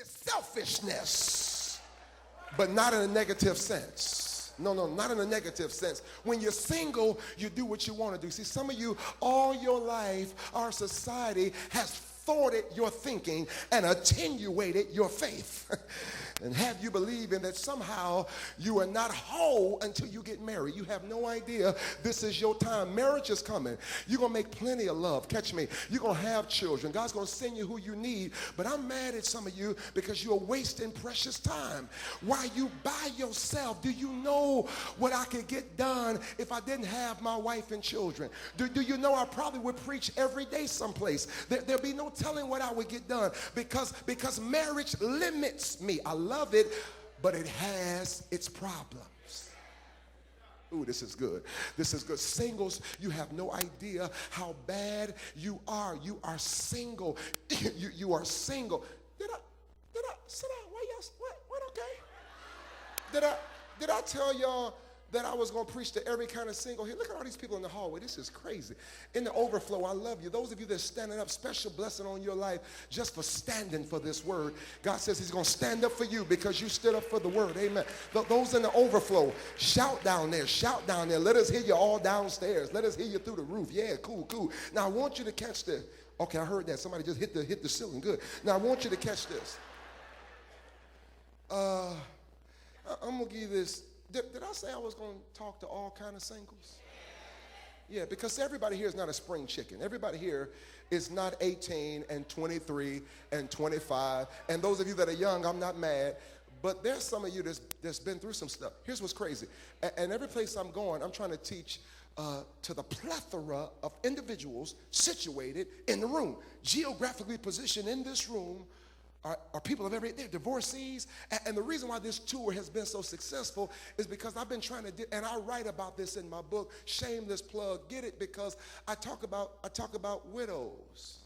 is selfishness, but not in a negative sense. No, not in a negative sense. When you're single, you do what you want to do. See, some of you, all your life, our society has thwarted your thinking and attenuated your faith. And have you believing that somehow you are not whole until you get married. You have no idea this is your time. Marriage is coming. You're going to make plenty of love. Catch me. You're going to have children. God's going to send you who you need. But I'm mad at some of you because you're wasting precious time. While you by yourself, do you know what I could get done if I didn't have my wife and children? Do you know I probably would preach every day someplace? There'll be no telling what I would get done because marriage limits me. I love it, but it has its problems. Ooh, this is good. This is good. Singles, you have no idea how bad you are. You are single. You are single. Did I sit down? Why y'all, what, okay? Did I tell y'all that I was going to preach to every kind of single here? Look at all these people in the hallway. This is crazy. In the overflow, I love you. Those of you that are standing up, special blessing on your life just for standing for this word. God says he's going to stand up for you because you stood up for the word. Amen. Those in the overflow, shout down there. Shout down there. Let us hear you all downstairs. Let us hear you through the roof. Yeah, cool. Now, I want you to catch this. Okay, I heard that. Somebody just hit the ceiling. Good. Now, I want you to catch this. I'm going to give you this. Did I say I was going to talk to all kind of singles? Yeah, because everybody here is not a spring chicken. Everybody here is not 18 and 23 and 25. And those of you that are young, I'm not mad. But there's some of you that's been through some stuff. Here's what's crazy. And every place I'm going, I'm trying to teach to the plethora of individuals situated in the room, geographically positioned in this room. Are people of every, they're divorcees. And the reason why this tour has been so successful is because I've been trying to, and I write about this in my book, shameless plug, get it, because I talk about widows.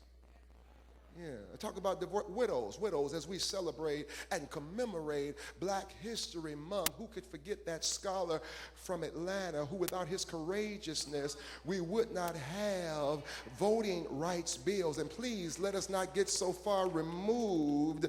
Yeah, I talk about widows as we celebrate and commemorate Black History Month. Who could forget that scholar from Atlanta who without his courageousness, we would not have voting rights bills. And please let us not get so far removed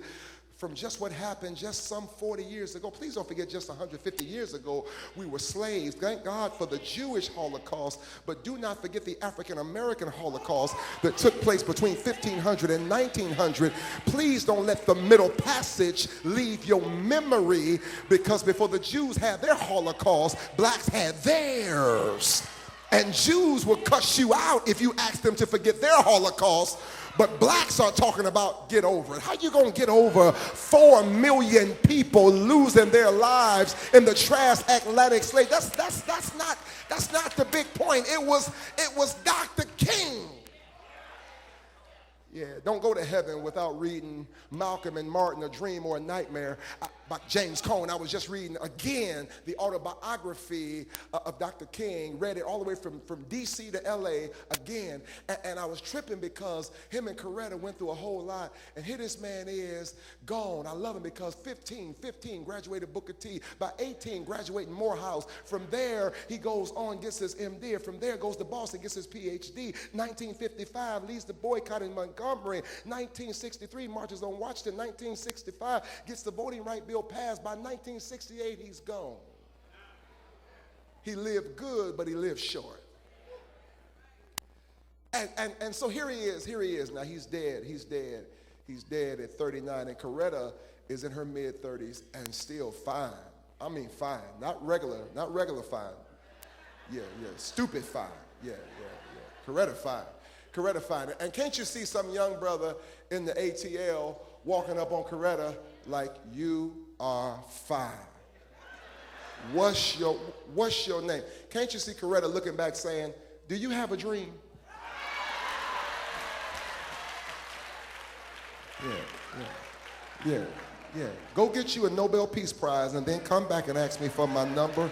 from just what happened just some 40 years ago. Please don't forget just 150 years ago, we were slaves. Thank God for the Jewish Holocaust, but do not forget the African-American Holocaust that took place between 1500 and 1900. Please don't let the Middle Passage leave your memory, because before the Jews had their Holocaust, blacks had theirs. And Jews will cuss you out if you ask them to forget their Holocaust. But blacks are talking about get over it. How you gonna get over 4 million people losing their lives in the trash Atlantic slave? That's not the big point. It was Dr. King. Yeah, don't go to heaven without reading Malcolm and Martin, A Dream or a Nightmare by James Cone. I was just reading again the autobiography of Dr. King, read it all the way from D.C. to L.A. again, and I was tripping because him and Coretta went through a whole lot, and here this man is gone. I love him because 15 graduated Booker T, by 18 graduating Morehouse. From there, he goes on, gets his MD, from there goes to Boston, gets his PhD. 1955, leads the boycott in Montgomery. 1963, marches on Washington. 1965, gets the voting right bill passed. By 1968, he's gone. He lived good, but he lived short. And so here he is. Now he's dead at 39. And Coretta is in her mid-30s and still fine. I mean fine, not regular fine. Yeah, stupid fine. Yeah. Coretta fine. And can't you see some young brother in the ATL walking up on Coretta like, you are fine. What's your name? Can't you see Coretta looking back saying, do you have a dream? Yeah. Go get you a Nobel Peace Prize and then come back and ask me for my number.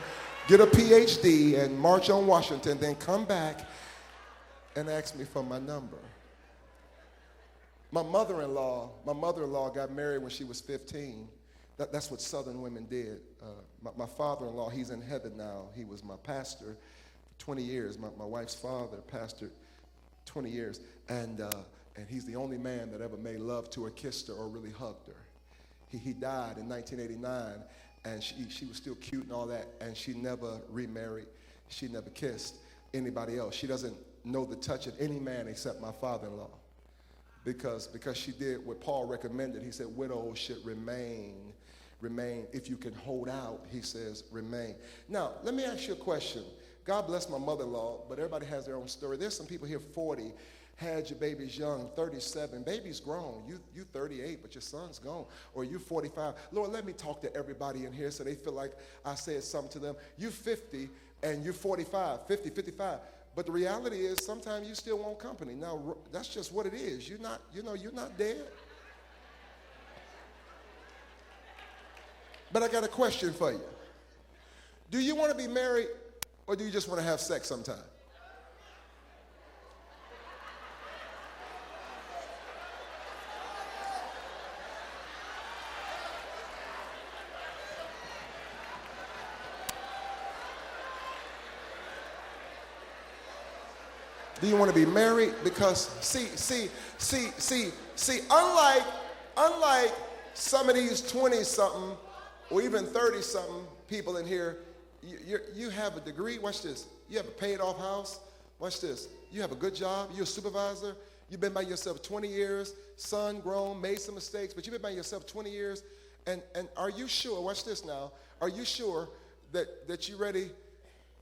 Get a PhD and march on Washington, then come back and asked me for my number. My mother-in-law got married when she was 15. That's what Southern women did. My father-in-law, he's in heaven now. He was my pastor for 20 years. My wife's father pastored 20 years. And he's the only man that ever made love to her, kissed her, or really hugged her. He died in 1989, and she was still cute and all that, and she never remarried. She never kissed anybody else. She doesn't know the touch of any man except my father-in-law, because she did what Paul recommended. He said widows should remain. If you can hold out, he says, remain. Now, let me ask you a question. God bless my mother-in-law, but everybody has their own story. There's some people here 40, had your babies young, 37. Baby's grown. You 38, but your son's gone. Or you 45. Lord, let me talk to everybody in here so they feel like I said something to them. You 50 and you're 45, 50, 55. But the reality is sometimes you still want company. Now, that's just what it is. You're not dead. But I got a question for you. Do you want to be married, or do you just want to have sex sometime? Do you want to be married? Because see, unlike some of these 20-something or even 30-something people in here, you have a degree. Watch this. You have a paid-off house. Watch this. You have a good job. You're a supervisor. You've been by yourself 20 years. Son, grown, made some mistakes, but you've been by yourself 20 years. And are you sure? Watch this now. Are you sure that you're ready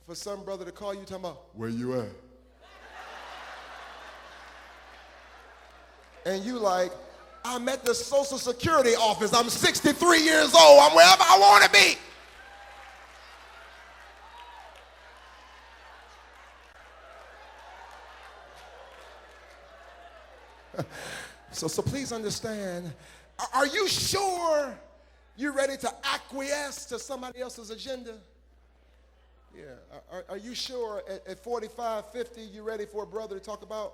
for some brother to call you talking about, where you at? And you like, I'm at the Social Security office. I'm 63 years old. I'm wherever I want to be. So please understand, are you sure you're ready to acquiesce to somebody else's agenda? Yeah. Are you sure at 45, 50, you're ready for a brother to talk about,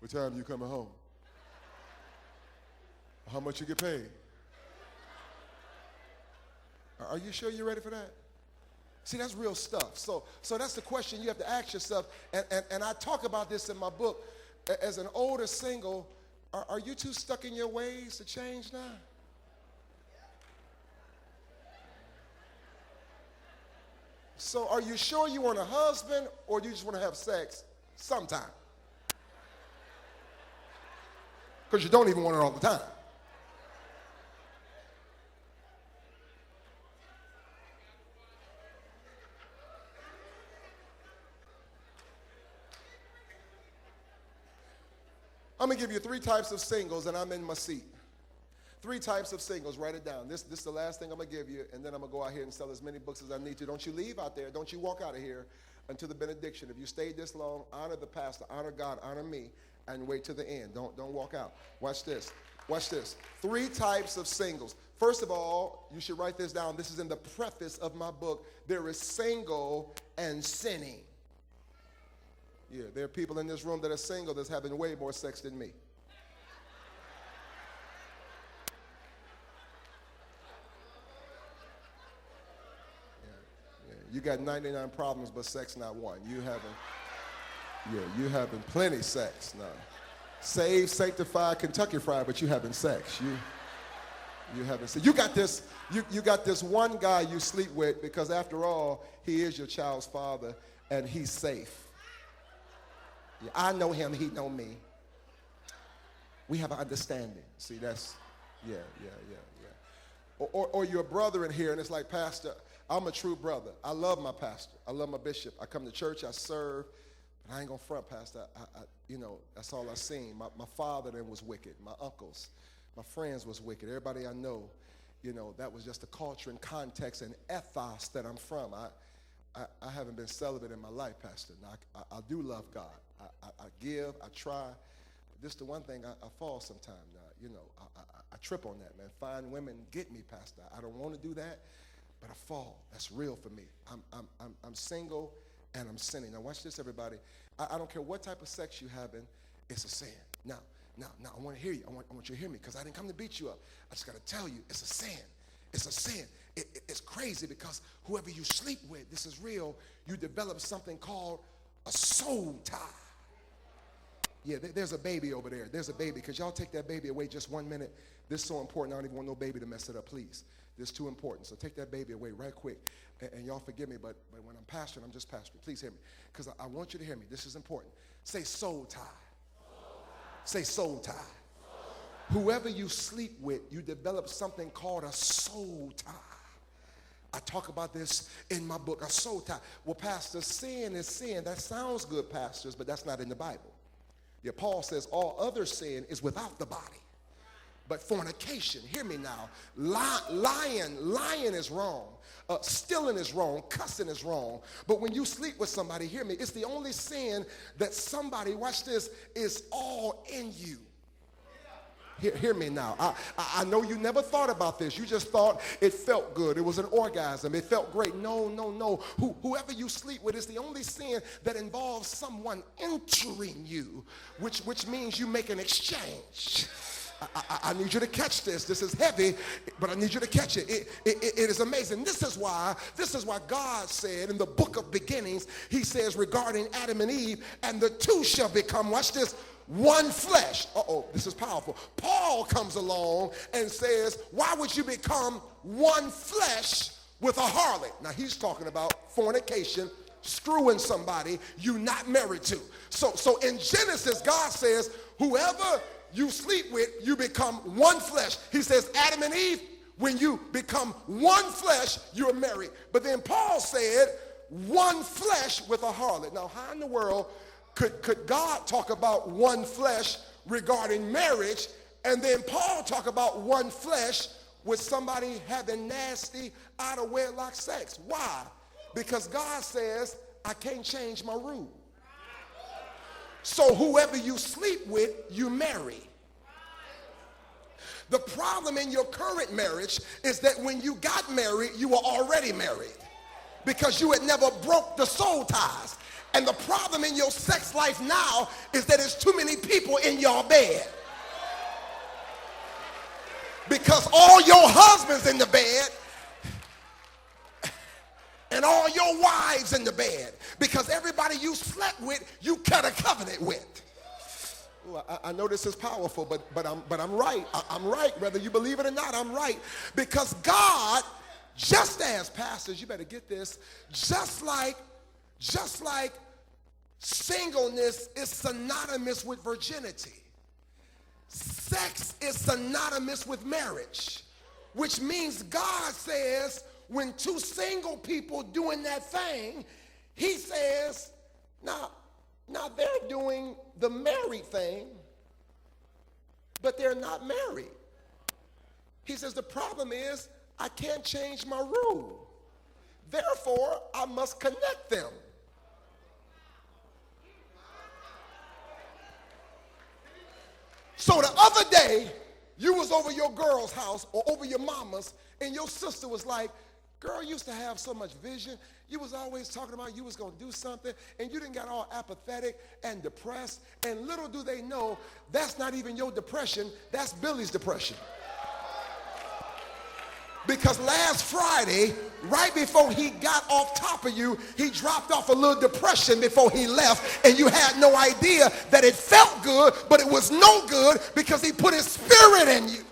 what time you coming home? How much you get paid? Are you sure you're ready for that? See, that's real stuff. So that's the question you have to ask yourself. And I talk about this in my book. As an older single, are you too stuck in your ways to change now? So are you sure you want a husband, or do you just want to have sex sometime? Because you don't even want it all the time. I'm going to give you 3 types of singles, and I'm in my seat. 3 types of singles. Write it down. This is the last thing I'm going to give you, and then I'm going to go out here and sell as many books as I need to. Don't you leave out there. Don't you walk out of here until the benediction. If you stayed this long, honor the pastor, honor God, honor me, and wait to the end. Don't walk out. Watch this. Watch this. 3 types of singles. First of all, you should write this down. This is in the preface of my book. There is single and sinning. Yeah, there are people in this room that are single that's having way more sex than me. Yeah. You got 99 problems, but sex not one. You having plenty sex now. Saved, sanctified, Kentucky Fried, but you having sex. You having sex. You got this one guy you sleep with because after all, he is your child's father and he's safe. Yeah, I know him, he know me. We have an understanding. See, that's, yeah. Or you're a brother in here, and it's like, Pastor, I'm a true brother. I love my pastor. I love my bishop. I come to church, I serve, but I ain't gonna front, Pastor. That's all I seen. My father then was wicked. My uncles, my friends was wicked. Everybody I know, that was just the culture and context and ethos that I'm from. I haven't been celibate in my life, Pastor. Now, I do love God. I give, I try. This is the one thing I fall sometimes. I trip on that, man. Fine women get me, Pastor. I don't want to do that, but I fall. That's real for me. I'm single and I'm sinning. Now watch this, everybody. I don't care what type of sex you having, it's a sin. Now, I want to hear you. I want you to hear me because I didn't come to beat you up. I just got to tell you, it's a sin. It's a sin. It's crazy because whoever you sleep with, this is real, you develop something called a soul tie. Yeah, there's a baby over there. There's a baby. Could y'all take that baby away just 1 minute? This is so important. I don't even want no baby to mess it up, please. This is too important. So take that baby away right quick. And y'all forgive me, but when I'm pastoring, I'm just pastoring. Please hear me, because I want you to hear me. This is important. Say soul tie. Say soul tie. Whoever you sleep with, you develop something called a soul tie. I talk about this in my book, a soul tie. Well, pastor, sin is sin. That sounds good, pastors, but that's not in the Bible. Yeah, Paul says all other sin is without the body. But fornication, hear me now, lying is wrong. Stealing is wrong. Cussing is wrong. But when you sleep with somebody, hear me, it's the only sin that somebody, watch this, is all in you. Hear me now. I know you never thought about this. You just thought it felt good. It was an orgasm. It felt great. No. Whoever you sleep with is the only sin that involves someone entering you, which means you make an exchange. I need you to catch this. This is heavy, but I need you to catch it. It is amazing. This is why God said in the book of beginnings, he says regarding Adam and Eve, and the two shall become, watch this, one flesh. This is powerful. Paul comes along and says, why would you become one flesh with a harlot? Now he's talking about fornication, screwing somebody you're not married to. So in Genesis, God says, whoever you sleep with, you become one flesh. He says, Adam and Eve, when you become one flesh, you're married. But then Paul said, one flesh with a harlot. Now, how in the world could God talk about one flesh regarding marriage, and then Paul talk about one flesh with somebody having nasty, out of wedlock sex? Why? Because God says, I can't change my rule. So whoever you sleep with, you marry. The problem in your current marriage is that when you got married, you were already married because you had never broke the soul ties. And the problem in your sex life now is that there's too many people in your bed. Because all your husbands in the bed and all your wives in the bed. Because everybody you slept with, you cut a covenant with. Ooh, I know this is powerful, but I'm right. I'm right. Whether you believe it or not, I'm right. Because God, just as, pastors, you better get this, just like singleness is synonymous with virginity, sex is synonymous with marriage, which means God says when two single people doing that thing, he says, now they're doing the married thing, but they're not married. He says the problem is I can't change my rule. Therefore, I must connect them. So the other day, you was over your girl's house or over your mama's, and your sister was like, girl, you used to have so much vision. You was always talking about you was going to do something, and you didn't got all apathetic and depressed. And little do they know, that's not even your depression. That's Billy's depression. Because last Friday, right before he got off top of you, he dropped off a little depression before he left, and you had no idea that it felt good, but it was no good because he put his spirit in you.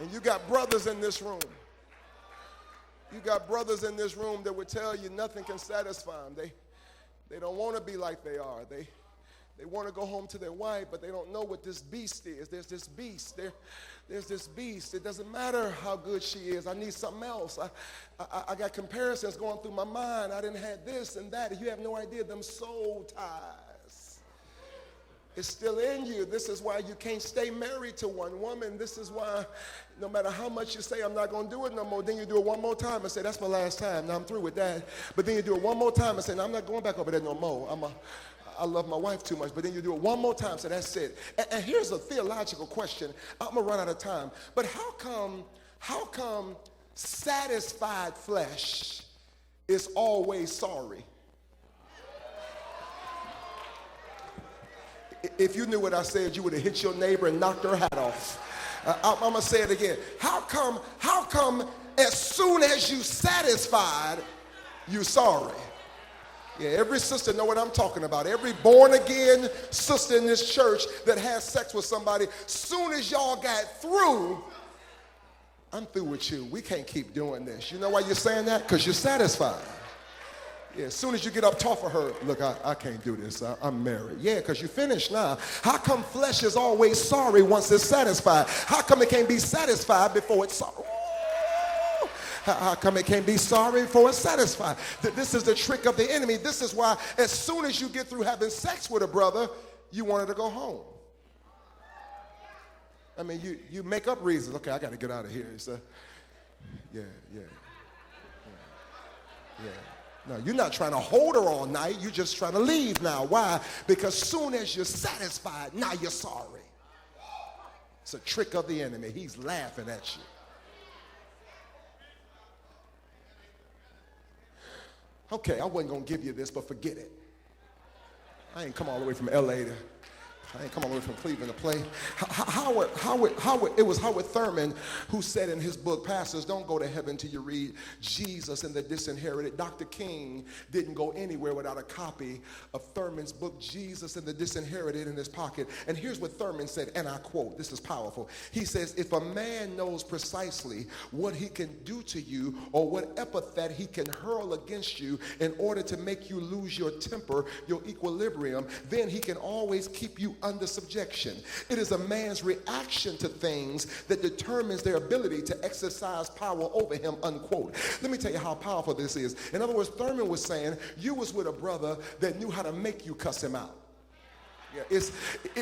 And you got brothers in this room. You got brothers in this room that would tell you nothing can satisfy them. They don't want to be like they are. They want to go home to their wife, but they don't know what this beast is. There's this beast. There's this beast. It doesn't matter how good she is. I need something else. I got comparisons going through my mind. I didn't have this and that. You have no idea. Them soul ties. It's still in you. This is why you can't stay married to one woman. This is why no matter how much you say, I'm not going to do it no more, then you do it one more time and say, that's my last time. Now I'm through with that. But then you do it one more time and say, no, I'm not going back over there no more. I love my wife too much. But then you do it one more time, so that's it. And here's a theological question. I'm going to run out of time. But how come satisfied flesh is always sorry? If you knew what I said, you would have hit your neighbor and knocked her hat off. I'm going to say it again. How come as soon as you satisfied, You sorry. Yeah, every sister know what I'm talking about. Every born-again sister in this church that has sex with somebody, soon as y'all got through, I'm through with you. We can't keep doing this. You know why you're saying that? Because you're satisfied. Yeah, as soon as you get up, talk for her. Look, I can't do this. I'm married. Yeah, because you finished now. How come flesh is always sorry once it's satisfied? How come it can't be satisfied before it's sorry? How come it can't be sorry before it's satisfied? This is the trick of the enemy. This is why as soon as you get through having sex with a brother, you wanted to go home. I mean, you make up reasons. Okay, I got to get out of here. So, yeah. No, you're not trying to hold her all night. You're just trying to leave now. Why? Because soon as you're satisfied, now you're sorry. It's a trick of the enemy. He's laughing at you. Okay, I wasn't going to give you this, but forget it. I ain't come all the way from L.A. I ain't come all the way from Cleveland to play. It was Howard Thurman who said in his book, Pastors, don't go to heaven till you read Jesus and the Disinherited. Dr. King didn't go anywhere without a copy of Thurman's book, Jesus and the Disinherited, in his pocket. And here's what Thurman said, and I quote, this is powerful. He says, if a man knows precisely what he can do to you or what epithet he can hurl against you in order to make you lose your temper, your equilibrium, then he can always keep you under subjection. It is a man's reaction to things that determines their ability to exercise power over him, unquote. Let me tell you how powerful this is. In other words, Thurman was saying, you was with a brother that knew how to make you cuss him out. Yeah,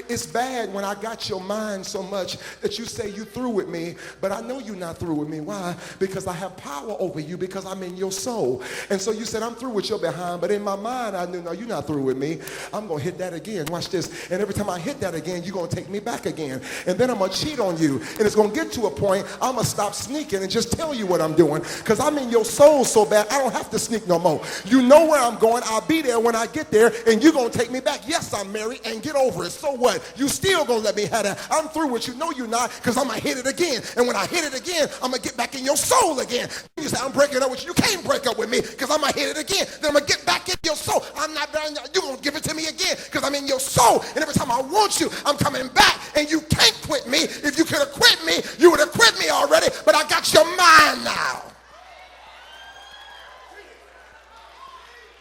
it's bad when I got your mind so much that you say you through with me, but I know you're not through with me. Why? Because I have power over you, because I'm in your soul. And so you said, I'm through with your behind, but in my mind, I knew, no, you're not through with me. I'm going to hit that again. Watch this. And every time I hit that again, you're going to take me back again. And then I'm going to cheat on you. And it's going to get to a point, I'm going to stop sneaking and just tell you what I'm doing, because I'm in your soul so bad, I don't have to sneak no more. You know where I'm going. I'll be there when I get there, and you're going to take me back. Yes, I'm married, and get over it. So what? You still gonna let me have that. I'm through with you. No, you're not, because I'm gonna hit it again. And when I hit it again, I'm gonna get back in your soul again. You say, I'm breaking up with you. You can't break up with me, because I'm gonna hit it again. Then I'm gonna get back in your soul. You're gonna give it to me again, because I'm in your soul. And every time I want you, I'm coming back. And you can't quit me. If you could have quit me, you would have quit me already. But I got your mind now.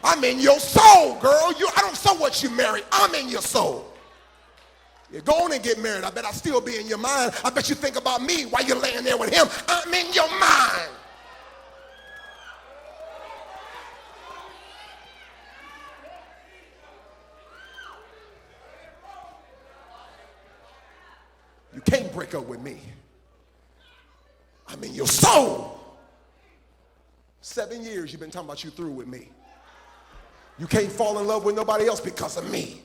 I'm in your soul, girl. I don't so what you married. I'm in your soul. You go on and get married. I bet I'll still be in your mind. I bet you think about me while you're laying there with him. I'm in your mind. You can't break up with me. I'm in your soul. 7 years you've been talking about you through with me. You can't fall in love with nobody else because of me.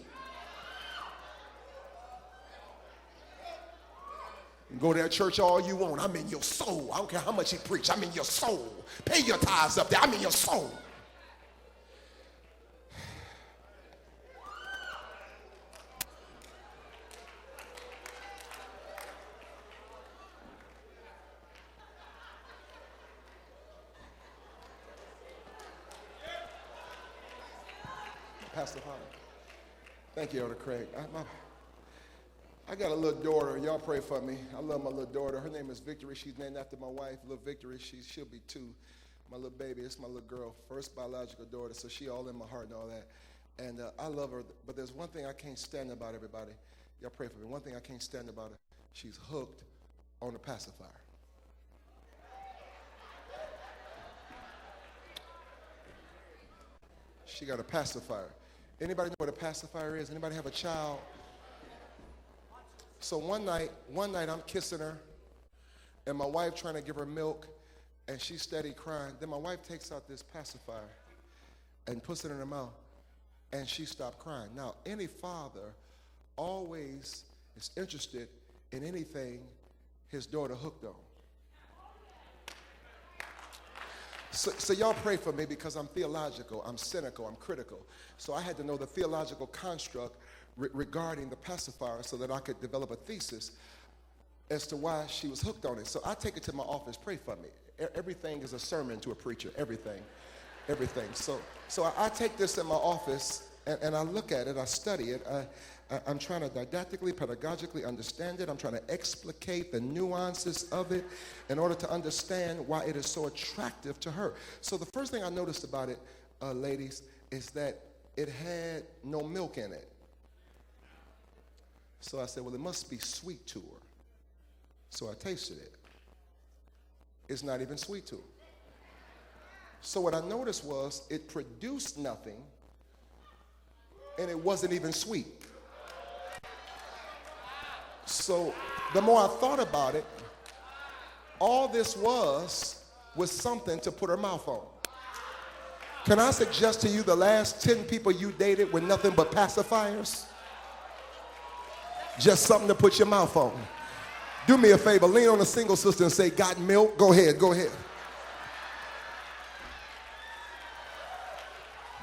You go to that church all you want. I'm in your soul. I don't care how much he preach. I'm in your soul. Pay your tithes up there. I'm in your soul. Pastor Howard. Thank you, Elder Craig. I got a little daughter. Y'all pray for me. I love my little daughter. Her name is Victory. She's named after my wife, little Victory. She'll be 2. My little baby. It's my little girl, first biological daughter. So she all in my heart and all that. And I love her. But there's one thing I can't stand about everybody. Y'all pray for me. One thing I can't stand about her. She's hooked on a pacifier. She got a pacifier. Anybody know what a pacifier is? Anybody have a child? So one night I'm kissing her, and my wife trying to give her milk, and she's steady crying. Then my wife takes out this pacifier and puts it in her mouth, and she stopped crying. Now, any father always is interested in anything his daughter hooked on. So y'all pray for me, because I'm theological, I'm cynical, I'm critical. So I had to know the theological construct regarding the pacifier so that I could develop a thesis as to why she was hooked on it. So I take it to my office, pray for me. Everything is a sermon to a preacher, everything. everything. So I take this in my office and I look at it, I study it. I'm trying to didactically, pedagogically understand it. I'm trying to explicate the nuances of it in order to understand why it is so attractive to her. So the first thing I noticed about it, ladies, is that it had no milk in it. So I said, well, it must be sweet to her. So I tasted it. It's not even sweet to her. So what I noticed was it produced nothing, and it wasn't even sweet. So the more I thought about it, all this was something to put her mouth on. Can I suggest to you the last 10 people you dated were nothing but pacifiers? Just something to put your mouth on. Do me a favor, lean on a single sister and say, got milk? Go ahead, go ahead.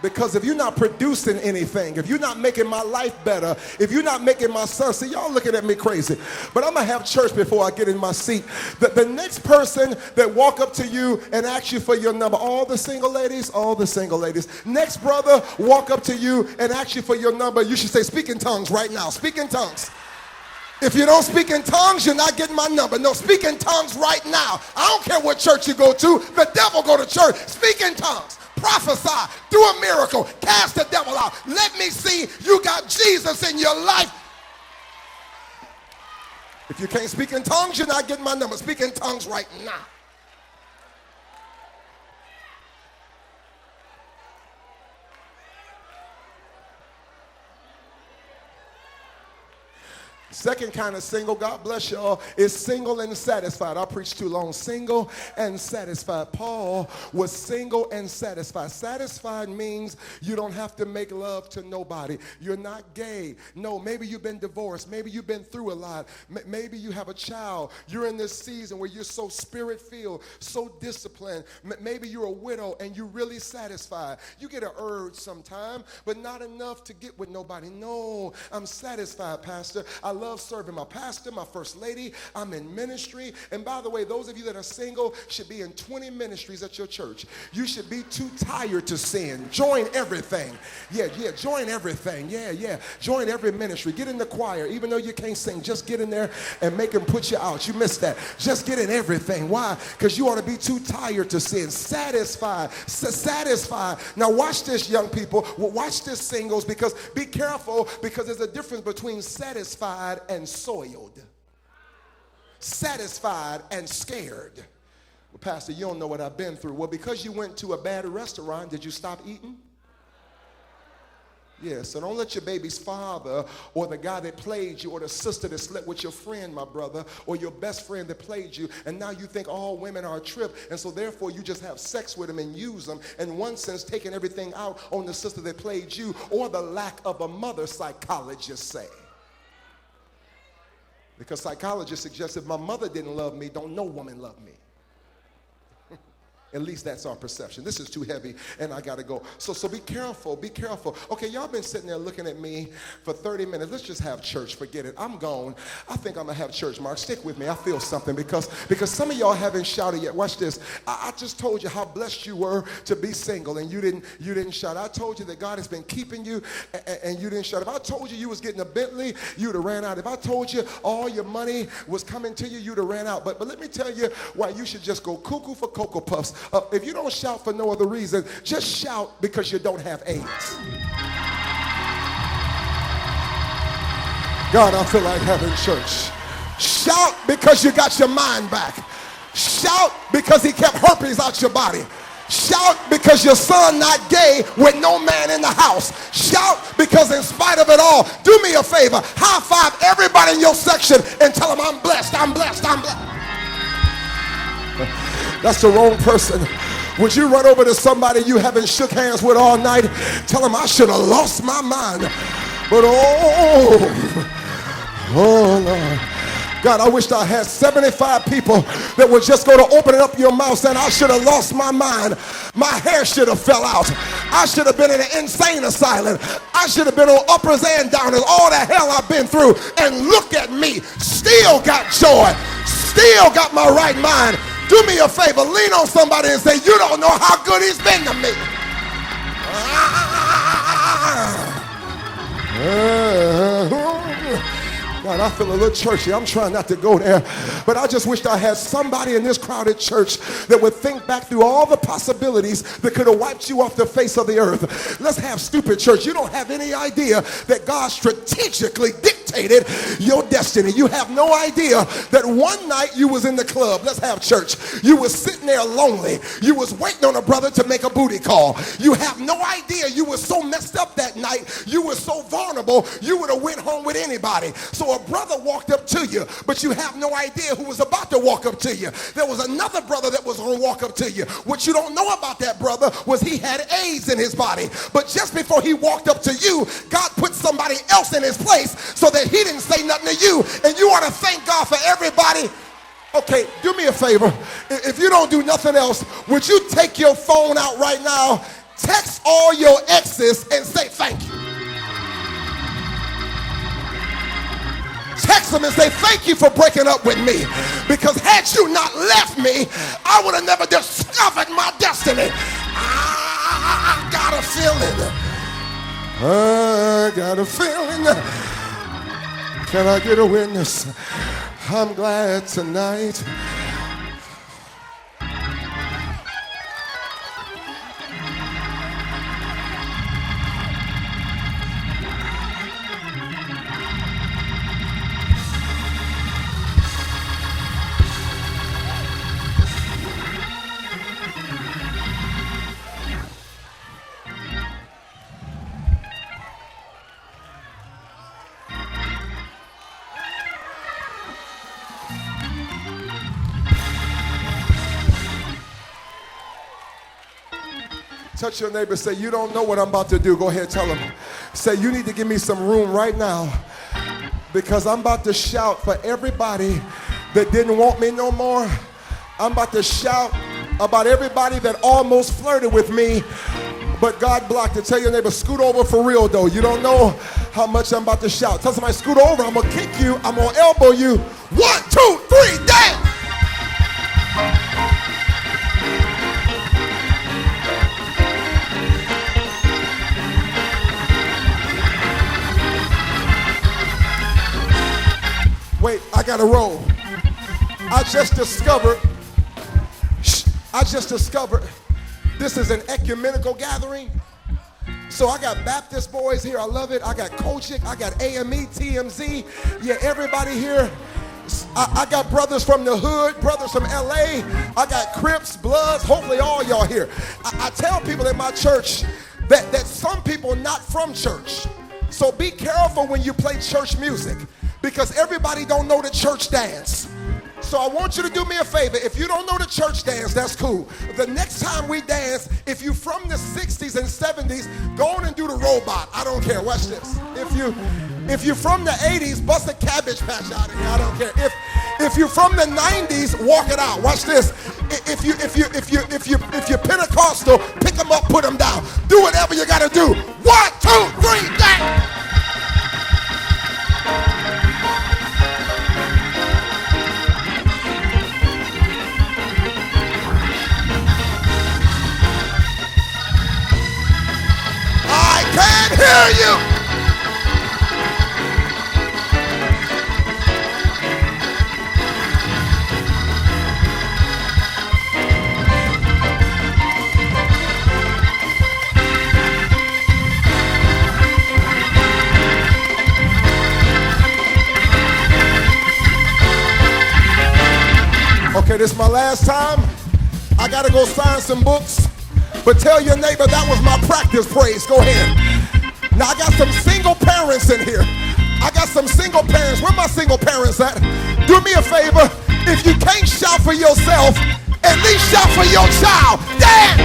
Because if you're not producing anything, if you're not making my life better, if you're not making my son, see, y'all looking at me crazy, but I'm going to have church before I get in my seat. The next person that walk up to you and ask you for your number, all the single ladies, next brother walk up to you and ask you for your number, you should say, speak in tongues right now, speak in tongues. If you don't speak in tongues, you're not getting my number. No, speak in tongues right now. I don't care what church you go to. The devil go to church. Speak in tongues. Prophesy. Do a miracle. Cast the devil out. Let me see you got Jesus in your life. If you can't speak in tongues, you're not getting my number. Speak in tongues right now. Second kind of single, God bless y'all, is single and satisfied. I preached too long. Single and satisfied. Paul was single and satisfied. Satisfied means you don't have to make love to nobody. You're not gay. No, maybe you've been divorced. Maybe you've been through a lot. Maybe you have a child. You're in this season where you're so spirit-filled, so disciplined. Maybe you're a widow and you're really satisfied. You get an urge sometime, but not enough to get with nobody. No, I'm satisfied, Pastor. I love serving my pastor, my first lady. I'm in ministry. And by the way, those of you that are single should be in 20 ministries at your church. You should be too tired to sin. Join everything. Yeah, join everything. Yeah. Join every ministry. Get in the choir. Even though you can't sing, just get in there and make them put you out. You missed that. Just get in everything. Why? Because you ought to be too tired to sin. Satisfied. Satisfied. Now watch this, young people. Watch this, singles, because be careful, because there's a difference between satisfied and soiled. Satisfied and scared. Well, Pastor, you don't know what I've been through. Well, because you went to a bad restaurant, did you stop eating? Yeah, so don't let your baby's father or the guy that played you or the sister that slept with your friend, my brother, or your best friend that played you, and now you think all women are a trip, and so therefore you just have sex with them and use them, in one sense taking everything out on the sister that played you, or the lack of a mother, psychologists say. Because psychologists suggest if my mother didn't love me, don't no woman love me. At least that's our perception. This is too heavy, and I got to go. So be careful, be careful. Okay, y'all been sitting there looking at me for 30 minutes. Let's just have church. Forget it. I'm gone. I think I'm going to have church, Mark. Stick with me. I feel something because some of y'all haven't shouted yet. Watch this. I just told you how blessed you were to be single, and you didn't shout. I told you that God has been keeping you, and you didn't shout. If I told you was getting a Bentley, you'd have ran out. If I told you all your money was coming to you, you'd have ran out. But let me tell you why you should just go cuckoo for Cocoa Puffs. If you don't shout for no other reason, just shout because you don't have AIDS. God, I feel like having church. Shout because you got your mind back. Shout because he kept herpes out your body. Shout because your son not gay with no man in the house. Shout because in spite of it all, do me a favor, high five everybody in your section and tell them I'm blessed, I'm blessed, I'm blessed. That's the wrong person. Would you run over to somebody you haven't shook hands with all night? Tell them I should have lost my mind. But oh Lord. God, I wish I had 75 people that would just go to opening up your mouth saying, I should have lost my mind. My hair should have fell out. I should have been in an insane asylum. I should have been on uppers and downers. All the hell I've been through. And look at me. Still got joy. Still got my right mind. Do me a favor, lean on somebody and say, you don't know how good he's been to me. God, I feel a little churchy. I'm trying not to go there. But I just wished I had somebody in this crowded church that would think back through all the possibilities that could have wiped you off the face of the earth. Let's have stupid church. You don't have any idea that God strategically dictated your destiny. You have no idea that one night you was in the club. Let's have church. You was sitting there lonely. You was waiting on a brother to make a booty call. You have no idea you was so messed up that night. You were so vulnerable, you would have went home with anybody. So a brother walked up to you, but you have no idea who was about to walk up to you. There was another brother that was going to walk up to you. What you don't know about that brother was he had AIDS in his body. But just before he walked up to you, God put somebody else in his place so that he didn't say nothing to you. And you ought to thank God for everybody. Okay, do me a favor. If you don't do nothing else, would you take your phone out right now, text all your exes and say thank you? Text them and say, thank you for breaking up with me. Because had you not left me, I would have never discovered my destiny. I got a feeling. I got a feeling. Can I get a witness? I'm glad tonight. Touch your neighbor, say, you don't know what I'm about to do. Go ahead, tell them. Say, you need to give me some room right now because I'm about to shout for everybody that didn't want me no more. I'm about to shout about everybody that almost flirted with me, but God blocked it. Tell your neighbor, scoot over for real, though. You don't know how much I'm about to shout. Tell somebody, scoot over. I'm going to kick you. I'm going to elbow you. 1, 2, 3, dance. Wait, I gotta roll. I just discovered this is an ecumenical gathering. So I got Baptist boys here, I love it. I got Kojic, I got AME, TMZ. Yeah, everybody here. I got brothers from the hood, brothers from LA. I got Crips, Bloods, hopefully all y'all here. I tell people in my church that some people not from church. So be careful when you play church music, because everybody don't know the church dance. So I want you to do me a favor. If you don't know the church dance, that's cool. The next time we dance, if you're from the 60s and 70s, go on and do the robot. I don't care. Watch this. If you're from the 80s, bust a Cabbage Patch out of here. I don't care. If you're from the 90s, walk it out. Watch this. If you're Pentecostal, pick them up, put them down. Do whatever you got to do. 1, 2, 3, dance. Can't hear you. Okay, this is my last time. I gotta go sign some books. But tell your neighbor that was my practice praise. Go ahead. Now I got some single parents in here. I got some single parents. Where my single parents at? Do me a favor. If you can't shout for yourself, at least shout for your child. Dance!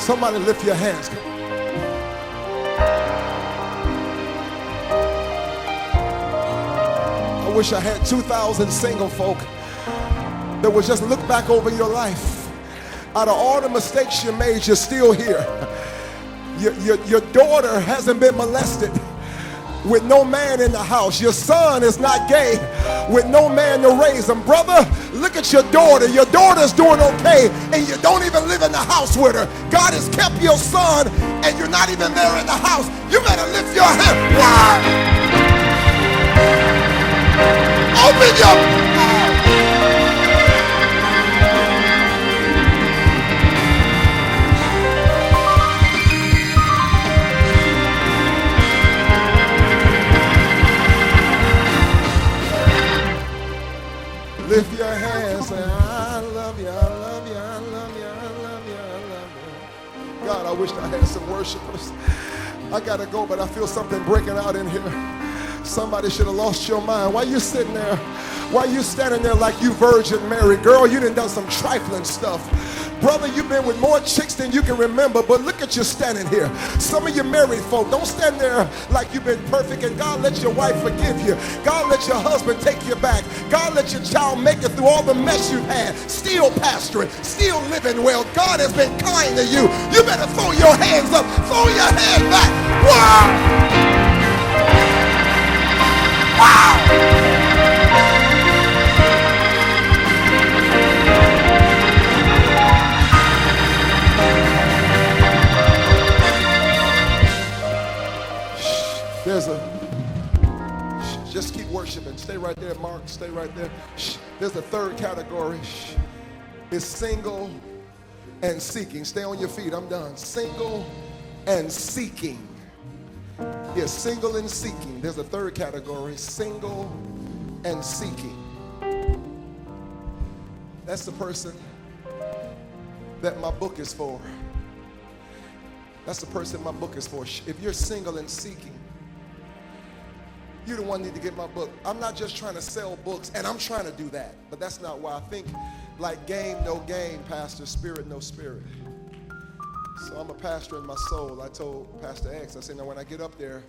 Somebody lift your hands. I wish I had 2,000 single folk that would just look back over your life. Out of all the mistakes you made, you're still here. Your daughter hasn't been molested with no man in the house. Your son is not gay with no man to raise him. Brother, look at your daughter. Your daughter's doing okay, and you don't even live in the house with her. God has kept your son, and you're not even there in the house. You better lift your hand. Open your mouth. Lift your hands, say, I love you, I love you, I love you, I love you, I love you. God, I wish I had some worshipers. I got to go, but I feel something breaking out in here. Somebody should have lost your mind. Why you sitting there? Why you standing there like you Virgin Mary? Girl, you done some trifling stuff. Brother, you've been with more chicks than you can remember, but look at you standing here. Some of you married folk, don't stand there like you've been perfect, and God let your wife forgive you. God let your husband take you back. God let your child make it through all the mess you've had. Still pastoring, still living well. God has been kind to you. You better throw your hands up, throw your hand back. Wow! Wow! Just keep worshiping. Stay right there, Mark. Stay right there. There's a third category. It's single and seeking. Stay on your feet. I'm done. Single and seeking. Yes, single and seeking. There's a third category. Single and seeking. That's the person that my book is for. That's the person my book is for. If you're single and seeking, you're the one who need to get my book. I'm not just trying to sell books, and I'm trying to do that, but that's not why. I think like game, no game, pastor, spirit, no spirit. So I'm a pastor in my soul. I told Pastor X, I said, now when I get up there,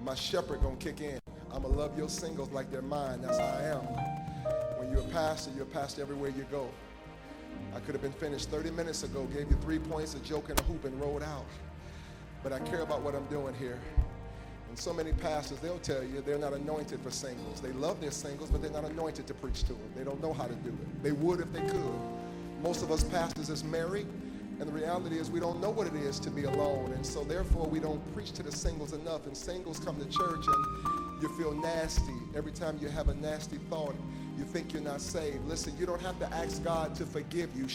my shepherd gonna kick in. I'm gonna love your singles like they're mine. That's how I am. When you're a pastor everywhere you go. I could have been finished 30 minutes ago, gave you 3 points, a joke, and a hoop, and rolled out. But I care about what I'm doing here. And so many pastors, they'll tell you they're not anointed for singles. They love their singles, but they're not anointed to preach to them. They don't know how to do it. They would if they could. Most of us pastors is married, and the reality is we don't know what it is to be alone. And so therefore we don't preach to the singles enough. And singles come to church and you feel nasty. Every time you have a nasty thought, you think you're not saved. Listen, you don't have to ask God to forgive you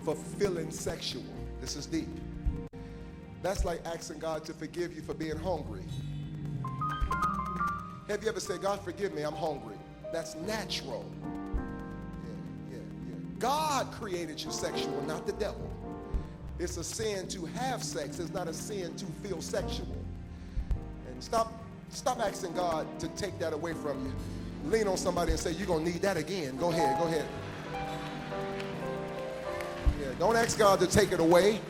for feeling sexual. This is deep. That's like asking God to forgive you for being hungry. Have you ever said, God, forgive me, I'm hungry? That's natural. Yeah. God created you sexual, not the devil. It's a sin to have sex. It's not a sin to feel sexual. And stop asking God to take that away from you. Lean on somebody and say, you're going to need that again. Go ahead. Yeah, don't ask God to take it away.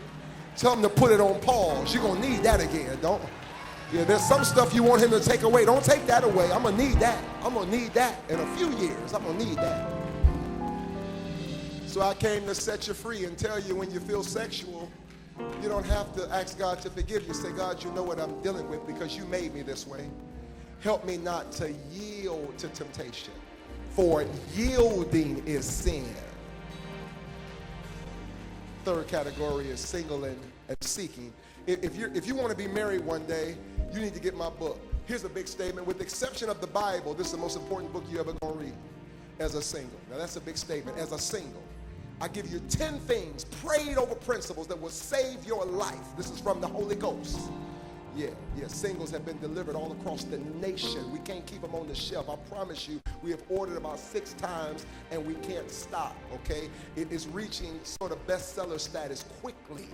Tell him to put it on pause. You're going to need that again. There's some stuff you want him to take away. Don't take that away. I'm going to need that. I'm going to need that in a few years. I'm going to need that. So I came to set you free and tell you when you feel sexual, you don't have to ask God to forgive you. Say, God, you know what I'm dealing with because you made me this way. Help me not to yield to temptation, for yielding is sin. Third category is single and seeking. If you want to be married one day, you need to get my book. Here's a big statement. With the exception of the Bible, this is the most important book you're ever going to read as a single. Now, that's a big statement. As a single, I give you 10 things, prayed over principles that will save your life. This is from the Holy Ghost. Yeah, singles have been delivered all across the nation. We can't keep them on the shelf. I promise you, we have ordered about 6 times, and we can't stop, okay? It is reaching sort of bestseller status quickly.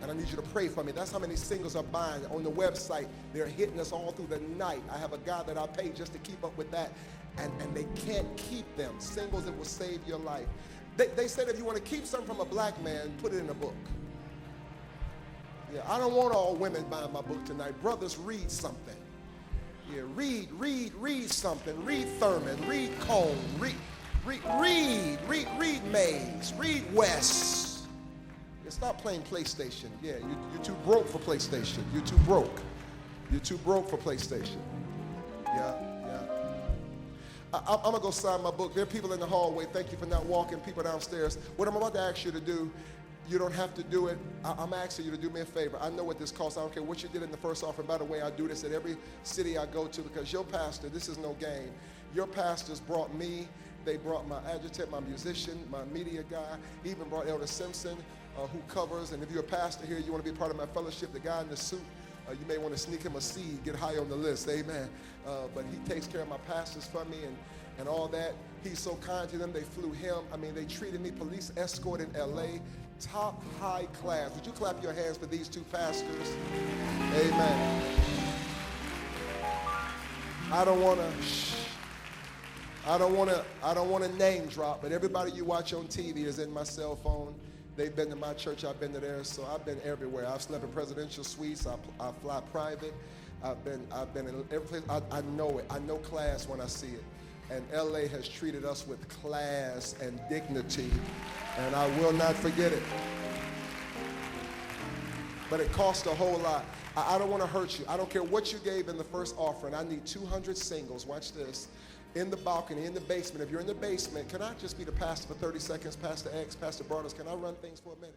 And I need you to pray for me. That's how many singles are buying. On the website, they're hitting us all through the night. I have a guy that I pay just to keep up with that, and they can't keep them. Singles that will save your life. They said if you want to keep something from a black man, put it in a book. Yeah, I don't want all women buying my book tonight. Brothers, read something. Yeah, read something. Read Thurman, read Cone, read Mays, read West. Yeah, stop playing PlayStation. Yeah, you're too broke for PlayStation. You're too broke. You're too broke for PlayStation. Yeah. I'm going to go sign my book. There are people in the hallway. Thank you for not walking. People downstairs. What I'm about to ask you to do, you don't have to do it. I'm asking you to do me a favor. I know what this costs. I don't care what you did in the first offering. By the way, I do this at every city I go to because your pastor, this is no game. Your pastors brought me. They brought my adjutant, my musician, my media guy. Even brought Elder Simpson, who covers. And if you're a pastor here, you want to be part of my fellowship, the guy in the suit, you may want to sneak him a seed, get high on the list, amen. But he takes care of my pastors for me and all that. He's so kind to them, they flew him. I mean, they treated me, police escort in LA, top high class. Would you clap your hands for these two pastors? Amen. I don't want to name drop, but everybody you watch on TV is in my cell phone. They've been to my church, I've been to theirs, so I've been everywhere. I've slept in presidential suites, I fly private. I've been in every place. I know it. I know class when I see it. And LA has treated us with class and dignity, and I will not forget it. But it cost a whole lot. I don't want to hurt you. I don't care what you gave in the first offering. I need 200 singles. Watch this. In the balcony, in the basement. If you're in the basement, can I just be the pastor for 30 seconds? Pastor X, Pastor Barnes, can I run things for a minute?